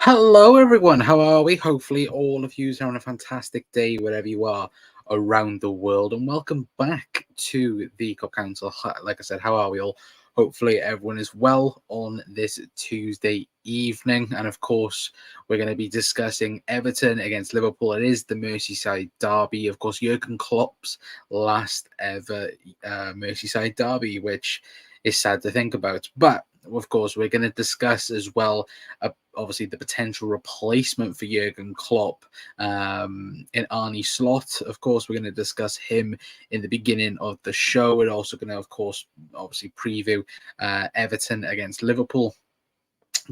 Hello, everyone. How are we? Hopefully, all of you are having a fantastic day wherever you are around the world. And welcome back to the Cup Council. Like I said, how are we all? Hopefully, everyone is well on this Tuesday evening. And of course, we're going to be discussing Everton against Liverpool. It is the Merseyside derby. Of course, Jurgen Klopp's last ever Merseyside derby, which is sad to think about. But of course, we're going to discuss as well obviously the potential replacement for Jurgen Klopp in Arnie Slot. Of course, we're going to discuss him in the beginning of the show. We're also going to, of course, obviously preview Everton against Liverpool.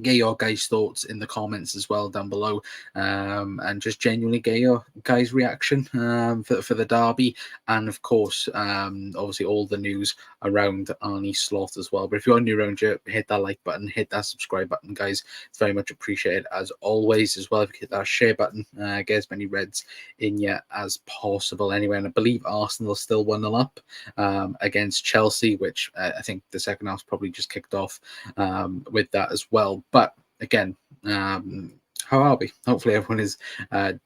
Get your guys' thoughts in the comments as well down below, and just genuinely get your guys' reaction for the derby, and of course, obviously all the news around Arnie Slot as well. But if you're new around here, hit that like button, hit that subscribe button, guys. It's very much appreciated as always. As well, if you hit that share button, get as many reds in you as possible. Anyway, and I believe Arsenal still 1-0 up against Chelsea, which I think the second half's probably just kicked off with that as well. But again, how are we? Hopefully everyone is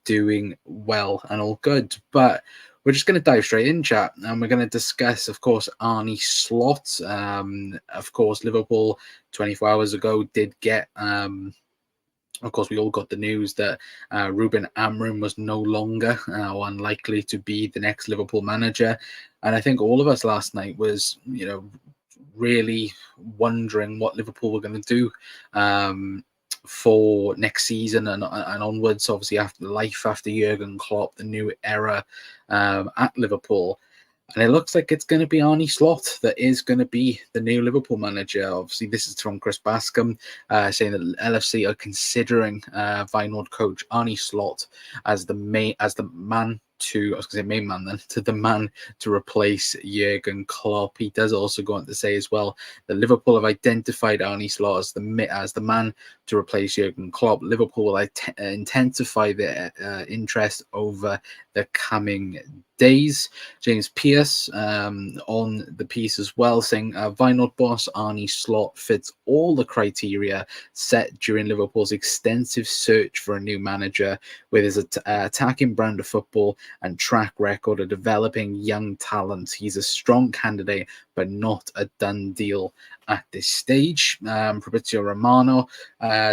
doing well and all good. But we're just going to dive straight in, chat, and we're going to discuss, of course, Arnie Slot. Of course, Liverpool 24 hours ago did get... of course, we all got the news that Ruben Amorim was no longer or unlikely to be the next Liverpool manager. And I think all of us last night was, really wondering what Liverpool were going to do for next season and onwards. Obviously, after Jurgen Klopp, the new era at Liverpool. And it looks like it's going to be Arnie Slot that is going to be the new Liverpool manager. Obviously, this is from Chris Bascom saying that LFC are considering Feyenoord coach Arnie Slot as the man to replace Jurgen Klopp. He does also go on to say as well that Liverpool have identified Arnie Slot as the man to replace Jurgen Klopp. Liverpool will intensify their interest over the coming days. James Pearce on the piece as well, saying Feyenoord boss Arnie Slot fits all the criteria set during Liverpool's extensive search for a new manager. With his attacking brand of football and track record of developing young talent, he's a strong candidate, but not a done deal at this stage. Fabrizio Romano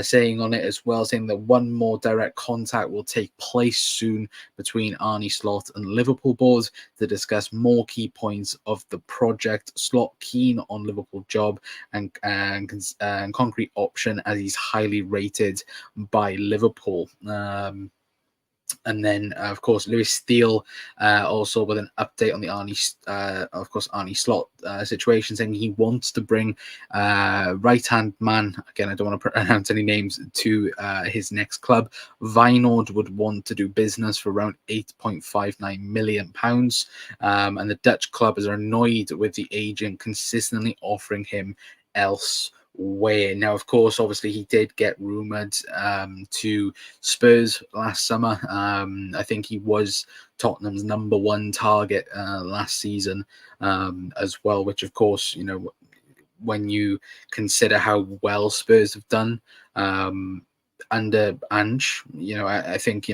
saying on it as well, saying that one more direct contact will take place soon between Arnie Slot and Liverpool board to discuss more key points of the project. Slot keen on Liverpool job and concrete option as he's highly rated by Liverpool. And then, of course, Lewis Steele also with an update on the Arnie Slot situation, saying he wants to bring right-hand man, again, I don't want to pronounce any names, to his next club. Feyenoord would want to do business for around £8.59 million. And the Dutch club is annoyed with the agent consistently offering him elsewhere. Now, of course, obviously he did get rumoured to Spurs last summer. I think he was Tottenham's number one target last season as well, which of course, when you consider how well Spurs have done under Ange, I think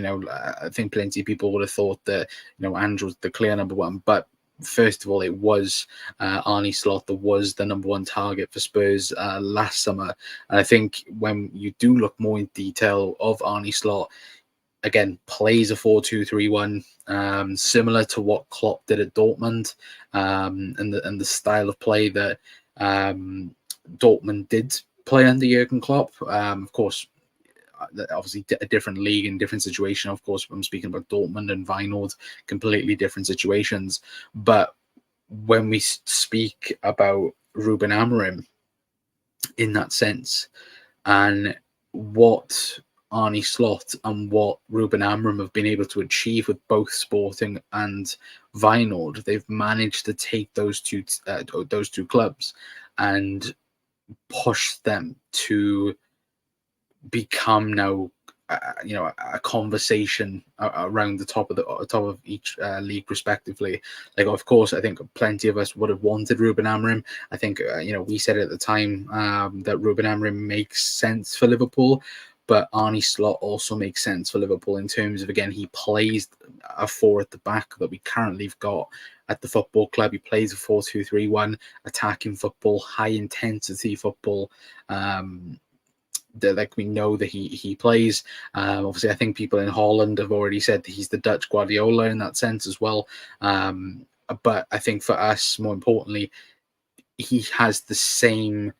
plenty of people would have thought that, Ange was the clear number one, but first of all, it was Arnie Slot that was the number one target for Spurs last summer. And I think when you do look more in detail of Arnie Slot, again, plays a 4-2-3-1, similar to what Klopp did at Dortmund, and the style of play that Dortmund did play under Jurgen Klopp. Of course, obviously a different league and different situation. Of course, I'm speaking about Dortmund and Feyenoord, completely different situations. But when we speak about Ruben Amorim in that sense, and what Arnie Slot and what Ruben Amorim have been able to achieve with both Sporting and Feyenoord, they've managed to take those two clubs and push them to become now a conversation around the top of each league respectively. Like, of course, I think plenty of us would have wanted Ruben Amorim. I think we said at the time that Ruben Amorim makes sense for Liverpool, But Arnie Slot also makes sense for Liverpool in terms of, again, he plays a four at the back that we currently have got at the football club. He plays a 4-2-3-1, attacking football, high intensity football. That, like, we know that he plays. Obviously, I think people in Holland have already said that he's the Dutch Guardiola in that sense as well. But I think for us, more importantly, he has the same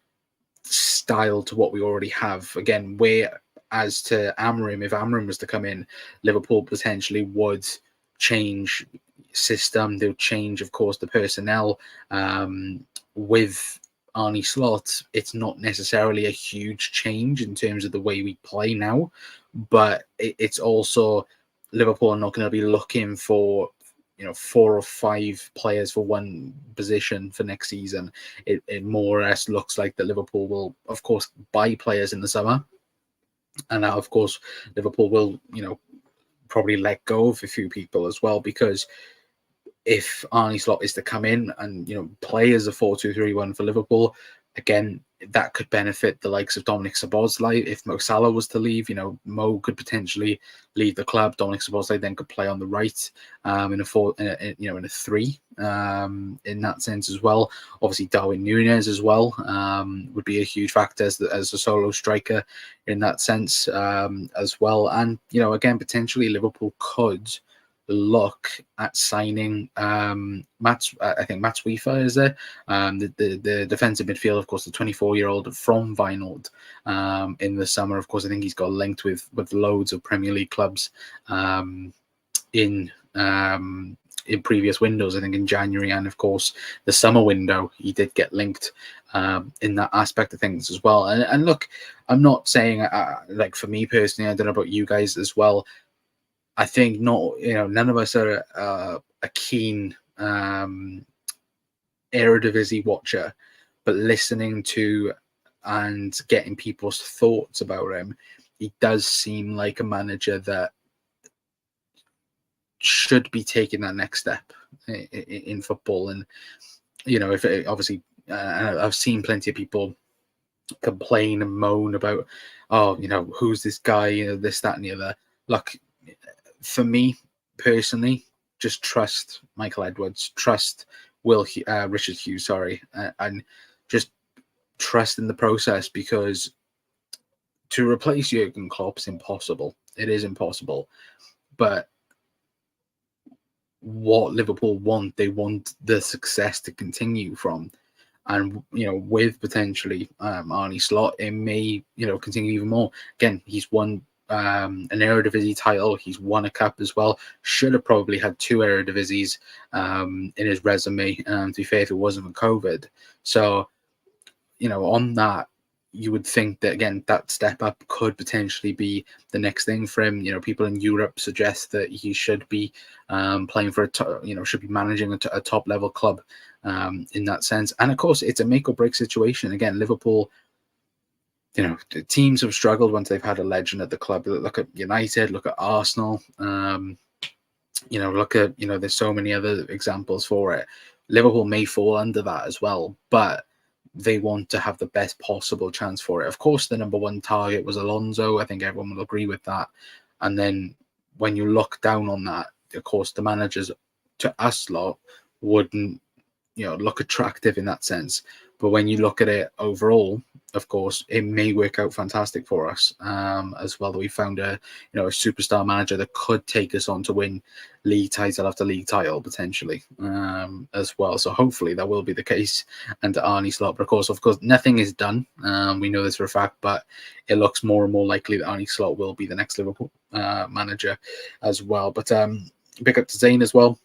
style to what we already have. Again, where as to Amorim, if Amorim was to come in, Liverpool potentially would change system. They'll change, of course, the personnel. With Arnie Slot, it's not necessarily a huge change in terms of the way we play now, but it's also Liverpool are not going to be looking for 4 or 5 players for one position for next season. It more or less looks like that Liverpool will, of course, buy players in the summer, and now, of course, Liverpool will probably let go of a few people as well, because if Arnie Slot is to come in and play as a 4-2-3-1 for Liverpool, again, that could benefit the likes of Dominic Szoboszlai. If Mo Salah was to leave, Mo could potentially leave the club. Dominic Szoboszlai then could play on the right in a 3 in that sense as well. Obviously, Darwin Núñez as well would be a huge factor as a solo striker in that sense as well. And again, potentially Liverpool could look at signing I think Mats Wiefer is there, the defensive midfielder, of course, the 24-year-old from Feyenoord in the summer. Of course, I think he's got linked with loads of Premier League clubs in previous windows. I think in January and, of course, the summer window, he did get linked in that aspect of things as well. And look, I'm not saying like, for me personally, I don't know about you guys as well, I think none of us are a keen Eredivisie watcher, but listening to and getting people's thoughts about him, he does seem like a manager that should be taking that next step in football. And if obviously, I've seen plenty of people complain and moan about, who's this guy, this, that, and the other. Look, for me personally, just trust Michael Edwards, trust Richard Hughes, and just trust in the process, because to replace Jurgen Klopp is impossible. It is impossible. But what Liverpool want, they want the success to continue from. And, with potentially Arnie Slot, it may, continue even more. Again, he's won an Eredivisie title. He's won a cup as well. Should have probably had 2 Eredivisies in his resume, to be fair, if it wasn't for COVID. So, on that, you would think that, again, that step up could potentially be the next thing for him. People in Europe suggest that he should be playing for should be managing a top level club in that sense. And of course, it's a make or break situation. Again, Liverpool, teams have struggled once they've had a legend at the club. Look at United, look at Arsenal, look at, there's so many other examples for it. Liverpool may fall under that as well, but they want to have the best possible chance for it. Of course, the number one target was Alonso. I think everyone will agree with that. And then when you look down on that, of course, the managers to us lot wouldn't, look attractive in that sense. But when you look at it overall, of course, it may work out fantastic for us as well, that we found a superstar manager that could take us on to win league title after league title potentially as well. So hopefully that will be the case. And to Arnie Slot, but of course, nothing is done. We know this for a fact, but it looks more and more likely that Arnie Slot will be the next Liverpool manager as well. But big up to Zane as well,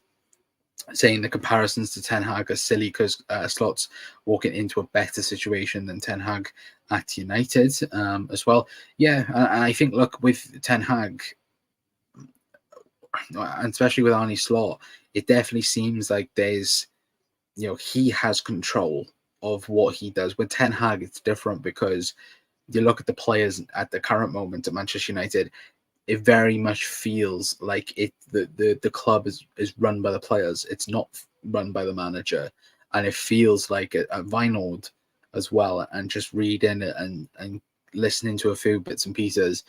saying the comparisons to Ten Hag are silly because Slot's walking into a better situation than Ten Hag at United as well. Yeah, and I think, look, with Ten Hag, and especially with Arnie Slot, it definitely seems like there's, he has control of what he does. With Ten Hag, it's different, because you look at the players at the current moment at Manchester United, it very much feels like the club is run by the players. It's not run by the manager. And it feels like a Feyenoord as well. And just reading it and listening to a few bits and pieces,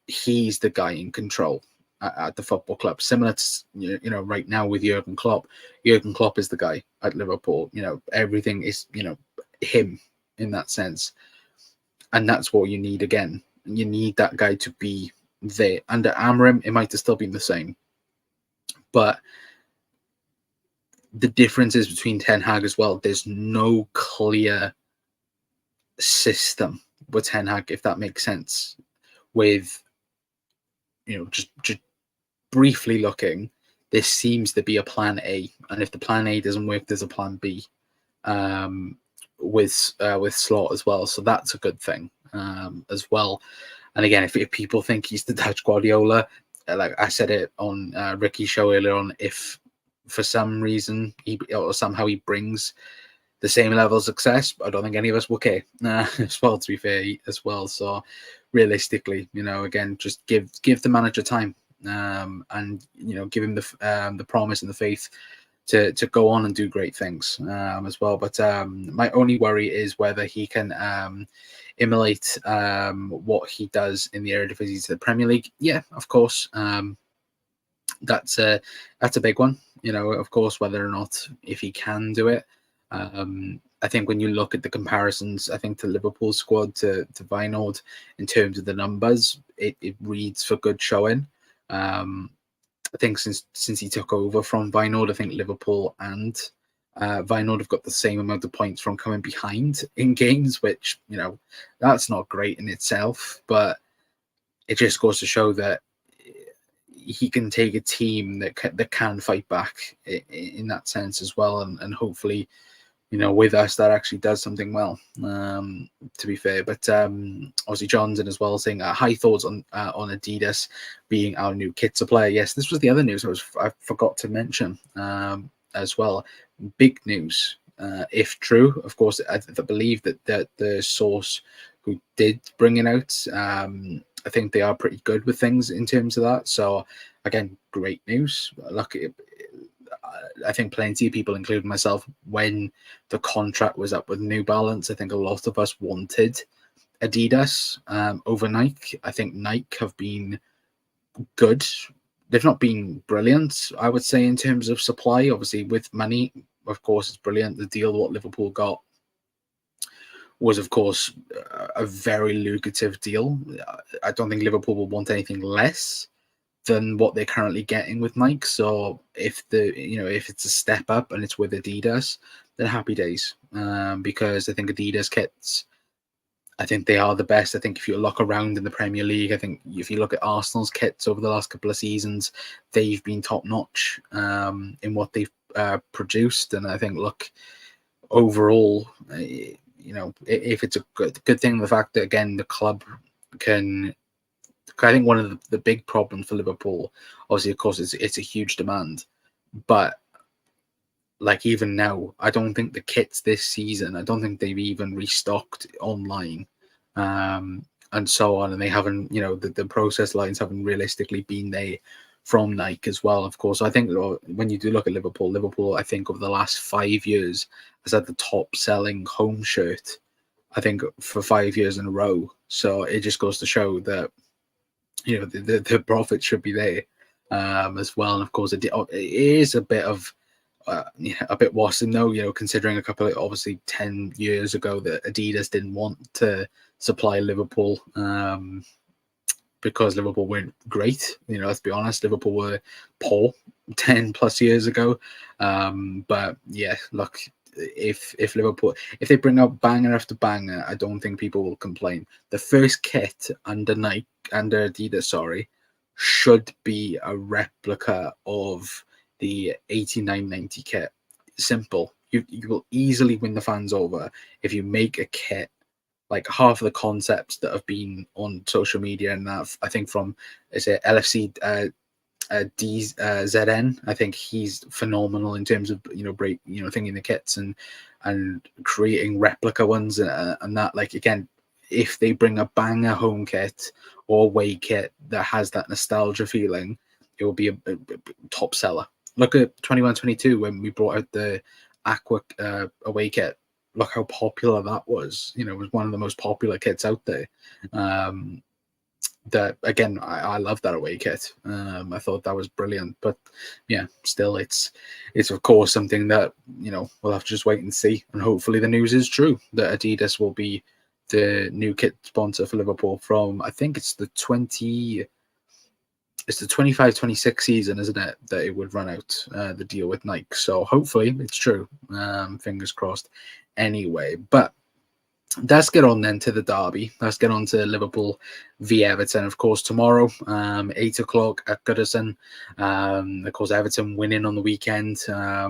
he's the guy in control at the football club. Similar to, right now with Jurgen Klopp. Jurgen Klopp is the guy at Liverpool. Everything is, him in that sense. And that's what you need again. You need that guy to be there. Under Amorim, it might have still been the same. But the difference is between Ten Hag as well. There's no clear system with Ten Hag, if that makes sense. With, just briefly looking, there seems to be a plan A. And if the plan A doesn't work, there's a plan B. With Slot as well, so that's a good thing as well. And again, if people think he's the Dutch Guardiola, like I said it on Ricky's show earlier on, if for some reason somehow he brings the same level of success, I don't think any of us will care as well, to be fair as well. So realistically, again, just give the manager time, and give him the promise and the faith to go on and do great things as well. But my only worry is whether he can emulate what he does in the Eredivisie to the Premier League. Yeah, of course. That's a big one. Of course, whether or not if he can do it. I think when you look at the comparisons, I think to Liverpool squad to Vinod in terms of the numbers, it reads for good showing. I think since he took over from Vinod, I think Liverpool and Vinod have got the same amount of points from coming behind in games, which, that's not great in itself, but it just goes to show that he can take a team that can fight back in that sense as well, and hopefully, with us, that actually does something well, to be fair. But obviously Johnson as well saying high thoughts on Adidas being our new kit supplier. Yes, this was the other news I forgot to mention as well. Big news, if true. Of course, I believe that the source who did bring it out, I think they are pretty good with things in terms of that. So again, great news. Look, I think plenty of people, including myself, when the contract was up with New Balance, I think a lot of us wanted Adidas over Nike. I think Nike have been good. They've not been brilliant, I would say, in terms of supply. Obviously, with money, of course, it's brilliant. The deal what Liverpool got was, of course, a very lucrative deal. I don't think Liverpool will want anything less than what they're currently getting with Nike. So if it's a step up and it's with Adidas, then happy days. Because I think Adidas kits, I think they are the best. I think if you look around in the Premier League, I think if you look at Arsenal's kits over the last couple of seasons, they've been top notch in what they've produced. And I think, look, overall, if it's a good thing, the fact that again the club can. I think one of the big problems for Liverpool, obviously, of course, it's a huge demand, but like even now, I don't think the kits this season, I don't think they've even restocked online, and so on, and they haven't, the process lines haven't realistically been there from Nike as well, of course. So I think when you do look at Liverpool, I think over the last 5 years has had the top selling home shirt, I think, for 5 years in a row. So it just goes to show that the profit should be there as well. And of course, it is a bit of a bit worrisome though, considering a couple of, obviously 10 years ago that Adidas didn't want to supply Liverpool because Liverpool weren't great. Let's be honest, Liverpool were poor 10 plus years ago. But yeah, look, if Liverpool, if they bring out banger after banger, I don't think people will complain. The first kit under Adidas, should be a replica of the 89-90 kit. Simple. You will easily win the fans over if you make a kit like half of the concepts that have been on social media, and that I think from LFC DZN. I think he's phenomenal in terms of thinking the kits and creating replica ones and that. Like again, if they bring a banger home kit or away kit that has that nostalgia feeling, it will be a top seller. Look at 21-22 when we brought out the Aqua away kit. look how popular that was. You know, it was one of the most popular kits out there. Um, that again, I love that away kit. I thought that was brilliant, but yeah, still, it's of course something that we'll have to just wait and see, and hopefully the news is true that Adidas will be the new kit sponsor for Liverpool from, I think it's the 25-26 season, isn't it? That it would run out the deal with Nike. So hopefully it's true. Fingers crossed. Anyway, but let's get on then to the derby. Let's get on to Liverpool v Everton, of course, tomorrow, 8 o'clock at Goodison. Of course, Everton winning on the weekend.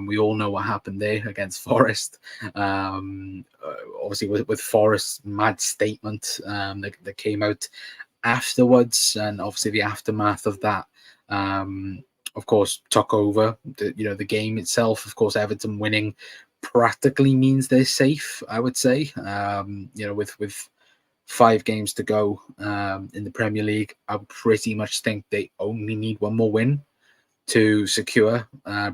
We all know what happened there against Forest. Obviously, with Forest's mad statement that came out afterwards, and obviously the aftermath of that. Of course, took over the game itself. Of course, Everton winning practically means they're safe, I would say. With 5 games to go in the Premier League, I pretty much think they only need one more win to secure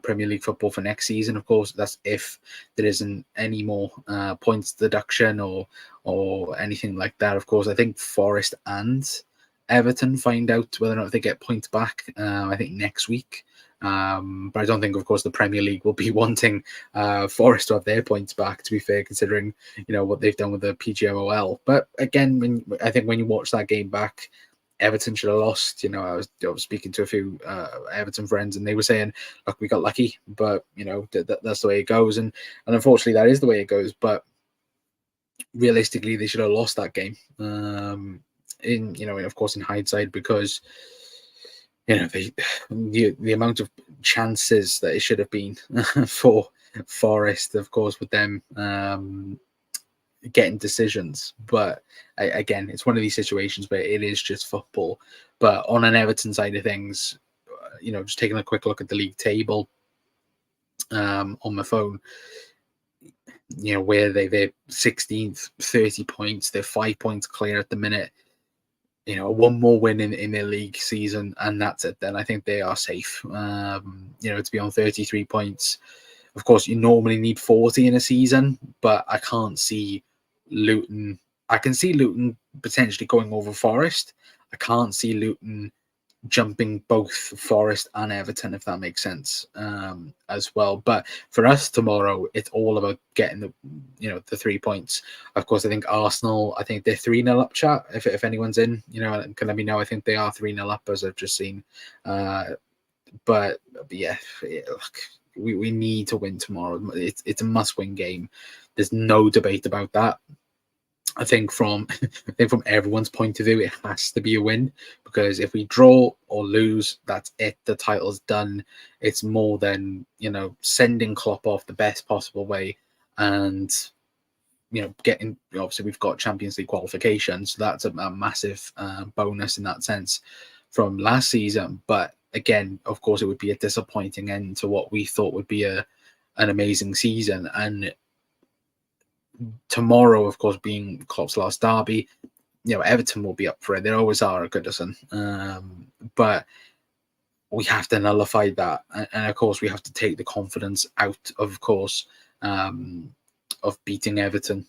Premier League football for next season. Of course, that's if there isn't any more points deduction or anything like that. Of course, I think Forest and Everton find out whether or not they get points back, I think next week. But I don't think, of course, the Premier League will be wanting Forest to have their points back, to be fair, considering what they've done with the PGMOL. But again, I think when you watch that game back, Everton should have lost. I was speaking to a few Everton friends, and they were saying, "Look, we got lucky, but that's the way it goes." And unfortunately, that is the way it goes. But realistically, they should have lost that game. Of course, in hindsight, because the amount of chances that it should have been for Forest, of course, with them getting decisions. But again, it's one of these situations where it is just football. But on an Everton side of things, just taking a quick look at the league table on my phone, where they're 16th, 30 points, they're 5 points clear at the minute. One more win in their league season, and that's it. Then I think they are safe. To be on 33 points. Of course, you normally need 40 in a season, but I can't see Luton. I can see Luton potentially going over Forest. I can't see Luton jumping both Forest and Everton, if that makes sense, as well. But for us tomorrow, it's all about getting the 3 points. Of course, I think Arsenal, I think they're 3-0 up, chat. If anyone's in, can let me know. I think they are 3-0 up, as I've just seen. But yeah, look, we need to win tomorrow. It's a must-win game. There's no debate about that. I think from everyone's point of view, it has to be a win, because if we draw or lose, that's it. The title's done. It's more than sending Klopp off the best possible way, and getting, obviously we've got Champions League qualification, so that's a massive bonus in that sense from last season. But again, of course, it would be a disappointing end to what we thought would be an amazing season. And tomorrow, of course, being Klopp's last derby, Everton will be up for it. They always are at Goodison. But we have to nullify that. And of course, we have to take the confidence out, of course, of beating Everton.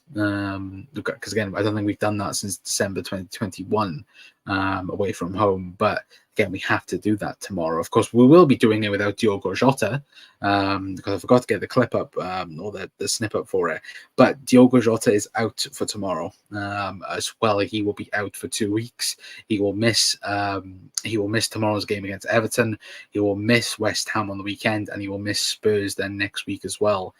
Because again, I don't think we've done that since December 2021 away from home. But again, we have to do that tomorrow. Of course, we will be doing it without Diogo Jota, because I forgot to get the clip up or the snippet for it. But Diogo Jota is out for tomorrow as well. He will be out for 2 weeks. He will miss tomorrow's game against Everton. He will miss West Ham on the weekend, and he will miss Spurs then next week as well.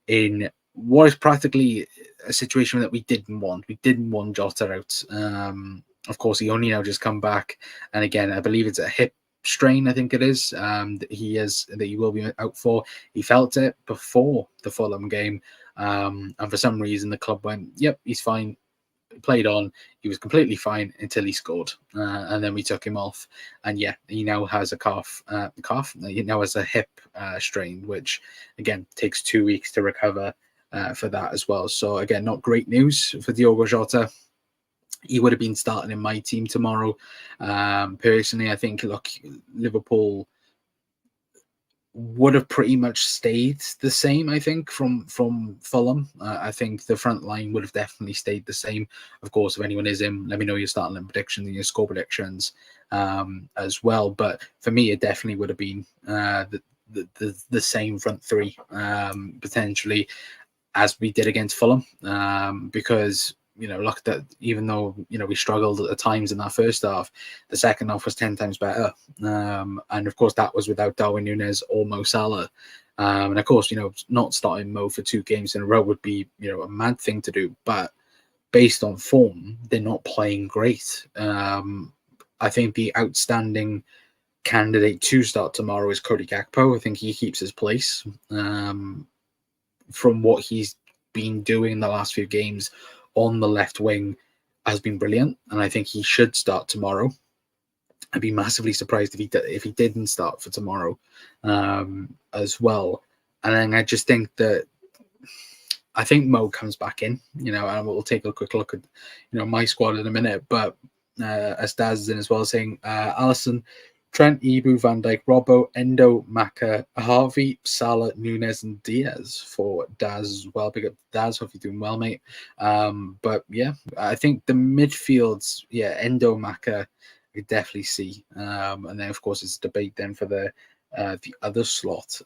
In what is practically a situation that we didn't want. We didn't want Jota out. Of course, he only now just come back, and again, I believe it's a hip strain. I think it is that he will be out for. He felt it before the Fulham game, and for some reason the club went, "Yep, he's fine." Played on. He was completely fine until he scored, and then we took him off. And yeah, he now has a calf. He now has a hip strain, which again takes 2 weeks to recover for that as well. So again, not great news for Diogo Jota. He would have been starting in my team tomorrow. Personally, I think, look, Liverpool would have pretty much stayed the same, I think, from Fulham. I think the front line would have definitely stayed the same. Of course, if anyone is in, let me know your starting line predictions and your score predictions as well. But for me, it definitely would have been the same front three, potentially, as we did against Fulham, because look, that even though we struggled at times in that first half, the second half was 10 times better, and of course that was without Darwin Núñez or Mo Salah, and of course not starting Mo for 2 games in a row would be a mad thing to do, but based on form, they're not playing great. I think the outstanding candidate to start tomorrow is Cody Gakpo. I think he keeps his place. From what he's been doing in the last few games on the left wing has been brilliant, and I think he should start tomorrow. I'd be massively surprised if he didn't start for tomorrow, as well. And then I just think that I think Mo comes back in, and we'll take a quick look at my squad in a minute. But as Daz is in as well, saying Alisson, Trent, Ibu, Van Dijk, Robbo, Endo, Maka, Harvey, Salah, Núñez, and Diaz for Daz as well. Big up Daz, hope you're doing well, mate. But yeah, I think the midfields, Endo, Maka, I could definitely see. And then of course it's a debate then for the other slot.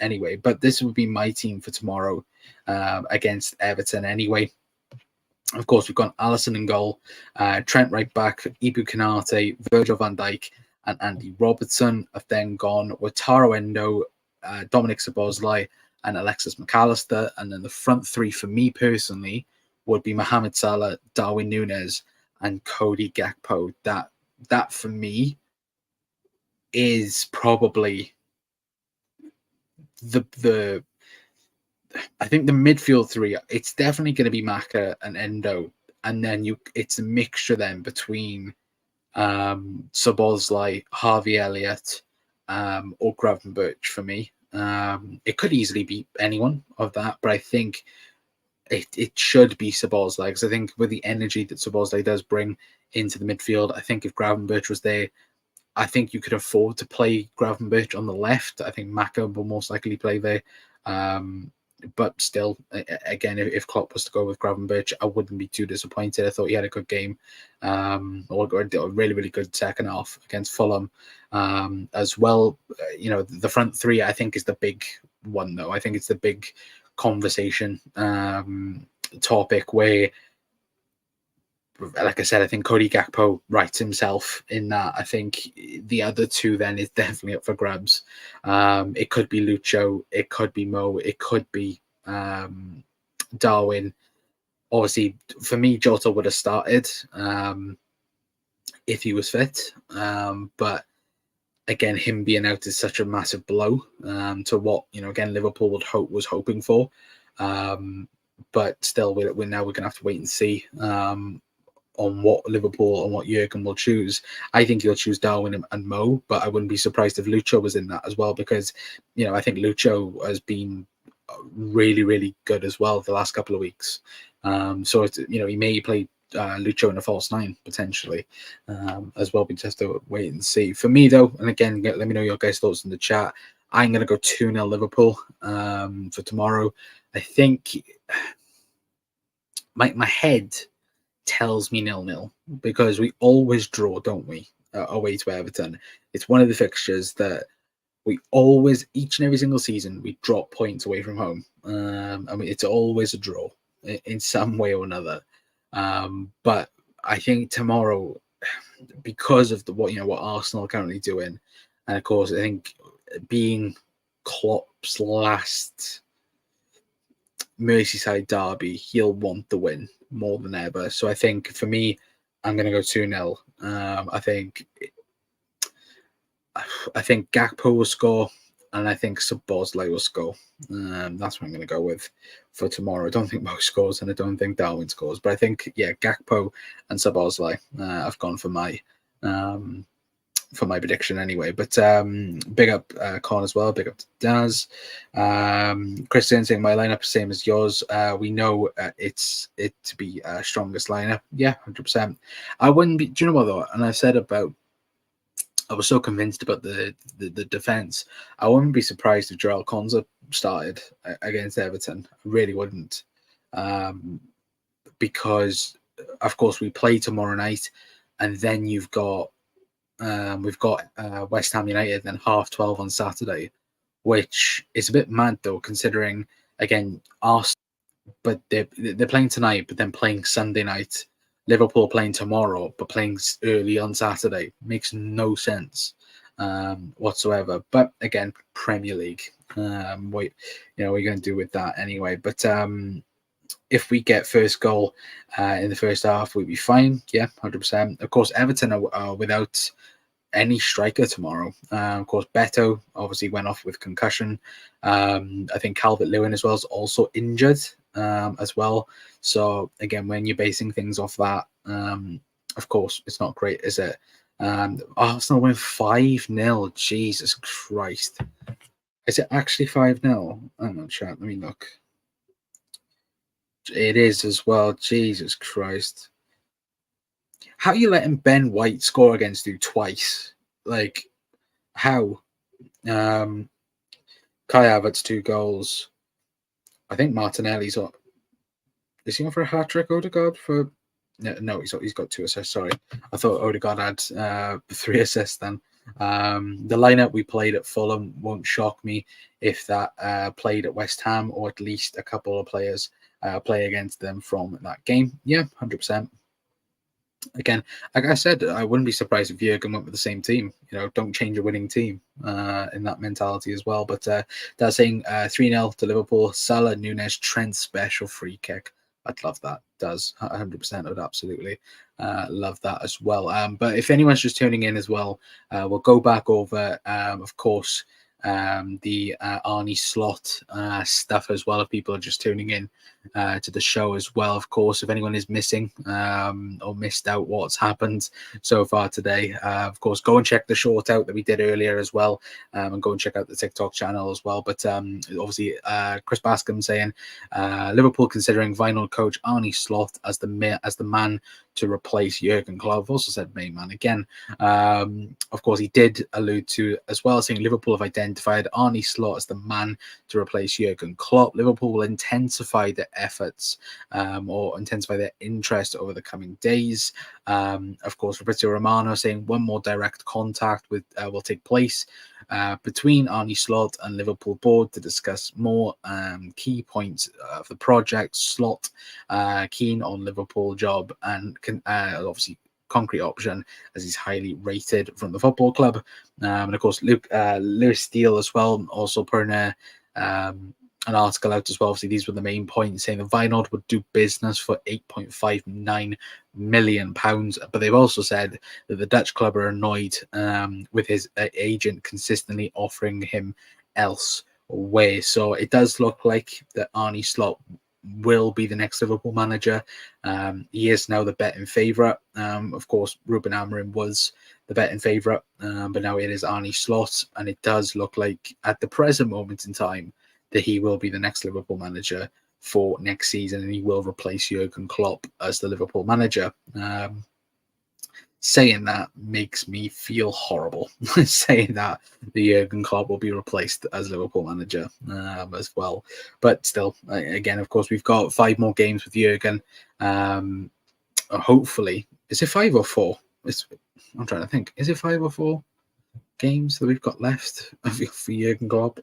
Anyway, but this would be my team for tomorrow against Everton anyway. Of course, we've got Alisson in goal, Trent right back, Ibu Kanate, Virgil van Dijk, and Andy Robertson. Have then gone with Taro Endo, Dominic Szoboszlai, and Alexis McAllister. And then the front three for me personally would be Mohamed Salah, Darwin Núñez, and Cody Gakpo. That for me is probably the I think the midfield three. It's definitely going to be Maka and Endo, and then it's a mixture then between Szoboszlai, Harvey Elliott, or Gravenberch for me. It could easily be anyone of that, but I think it should be Szoboszlai, because I think with the energy that Szoboszlai does bring into the midfield, I think if Gravenberch was there, I think you could afford to play Gravenberch on the left. I think Maka will most likely play there. But still, again, if Klopp was to go with Gravenberch, I wouldn't be too disappointed. I thought he had a good game, or a really, really good second half against Fulham as well. The front three, I think, is the big one, though. I think it's the big conversation topic where, like I said, I think Cody Gakpo writes himself in that. I think the other two then is definitely up for grabs. It could be Lucho, it could be Mo, it could be Darwin. Obviously, for me, Jota would have started if he was fit. But again, him being out is such a massive blow to what again Liverpool was hoping for. But still, we're gonna have to wait and see. On what Liverpool and what Jurgen will choose. I think he'll choose Darwin and Mo, but I wouldn't be surprised if Lucho was in that as well, because I think Lucho has been really, really good as well the last couple of weeks. So it's, he may play Lucho in a false nine potentially as well. We just have to wait and see. For me though, and again, let me know your guys' thoughts in the chat. I'm going to go 2-0 Liverpool for tomorrow. I think my head tells me 0-0, because we always draw, don't we, away to Everton. It's one of the fixtures that we always, each and every single season, we drop points away from home. It's always a draw in some way or another. But I think tomorrow, because of what Arsenal are currently doing, and of course I think being Klopp's last Merseyside derby, he'll want the win more than ever. So I think for me, I'm going to go 2-0. I think Gakpo will score, and I think Szoboszlai will score. That's what I'm going to go with for tomorrow. I don't think Mo scores, and I don't think Darwin scores, but I think Gakpo and Szoboszlai have gone for my prediction anyway. But big up Con as well, big up to Daz. Christian saying my lineup is same as yours. We know it's to be strongest lineup. Yeah, 100%. I wouldn't be, do you know what though? And I said about I was so convinced about the defense. I wouldn't be surprised if Joel Konza started against Everton. I really wouldn't, um, because of course we play tomorrow night, and then we've got West Ham United then 12:30 on Saturday, which is a bit mad though, considering again Arsenal, but they're playing tonight, but then playing Sunday night. Liverpool playing tomorrow, but playing early on Saturday makes no sense whatsoever. But again, Premier League. What we're going to do with that anyway. But if we get first goal in the first half, we'd be fine. Yeah, 100%. Of course, Everton are without any striker tomorrow. Of course, Beto obviously went off with concussion. I think Calvert-Lewin as well is also injured as well. So again, when you're basing things off that, of course, it's not great, is it? Arsenal win 5-0. Jesus Christ. Is it actually 5-0? I'm not sure. Let me look. It is as well. Jesus Christ. How are you letting Ben White score against you twice? Like, how? Kai Havertz 2 goals. I think Martinelli's on. Is he on for a hat trick? Odegaard for? No, he's got 2 assists. Sorry, I thought Odegaard had 3 assists. Then the lineup we played at Fulham won't shock me if that played at West Ham, or at least a couple of players play against them from that game. Yeah, 100%. Again, like I said, I wouldn't be surprised if Jurgen went with the same team. Don't change a winning team in that mentality as well. But they're saying 3-0 to Liverpool. Salah, Nunes, Trent special free kick. I'd love that. Does 100%. I would absolutely love that as well. But if anyone's just tuning in as well, we'll go back over, of course, the Arnie Slot stuff as well. If people are just tuning in to the show as well, of course, if anyone is missing or missed out what's happened so far today, of course, go and check the short out that we did earlier as well, and go and check out the TikTok channel as well. But obviously, Chris Bascom saying Liverpool considering vinyl coach Arnie Slot as the man to replace Jurgen Klopp. I've also said main man again. Of course, he did allude to as well, saying Liverpool have identified Arnie Slot as the man to replace Jurgen Klopp. Liverpool will intensify their efforts or intensify their interest over the coming days. Of course, Fabrizio Romano saying one more direct contact will take place between Arnie Slot and Liverpool board to discuss more key points of the project. Slot keen on Liverpool job and obviously concrete option as he's highly rated from the football club. And of course, Lewis Steele as well, also putting an article out as well. Obviously, these were the main points, saying that Vinod would do business for £8.59 million. But they've also said that the Dutch club are annoyed with his agent consistently offering him elsewhere. So it does look like that Arnie Slot will be the next Liverpool manager. He is now the betting favourite. Of course, Ruben Amorim was the betting favourite, but now it is Arnie Slot, and it does look like at the present moment in time that he will be the next Liverpool manager for next season, and he will replace Jurgen Klopp as the Liverpool manager. Saying that makes me feel horrible. Saying that the Jurgen Klopp will be replaced as Liverpool manager as well. But still, again, of course, we've got 5 more games with Jurgen. Hopefully, is it 5 or 4? I'm trying to think. Is it 5 or 4 games that we've got left for Jurgen Klopp?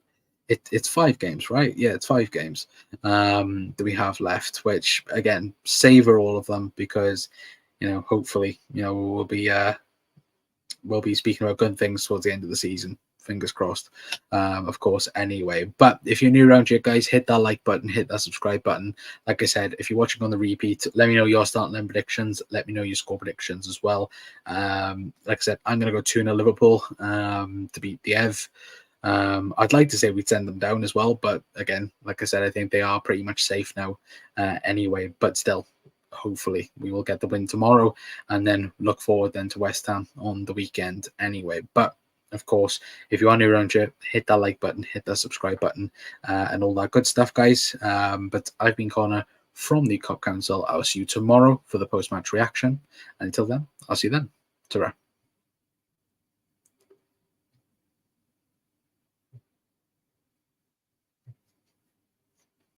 It's 5 games, right? Yeah, it's 5 games that we have left, which, again, savor all of them because hopefully, we'll be speaking about good things towards the end of the season. Fingers crossed, of course, anyway. But if you're new around here, guys, hit that like button, hit that subscribe button. Like I said, if you're watching on the repeat, let me know your starting line predictions. Let me know your score predictions as well. Like I said, I'm going to go 2-0 Liverpool to beat the Ev. I'd like to say we'd send them down as well. But again, like I said, I think they are pretty much safe now anyway. But still, hopefully we will get the win tomorrow and then look forward then to West Ham on the weekend anyway. But of course, if you are new around here, hit that like button, hit that subscribe button, and all that good stuff, guys. But I've been Connor from the Cop Council. I'll see you tomorrow for the post-match reaction. And until then, I'll see you then. Ta-ra.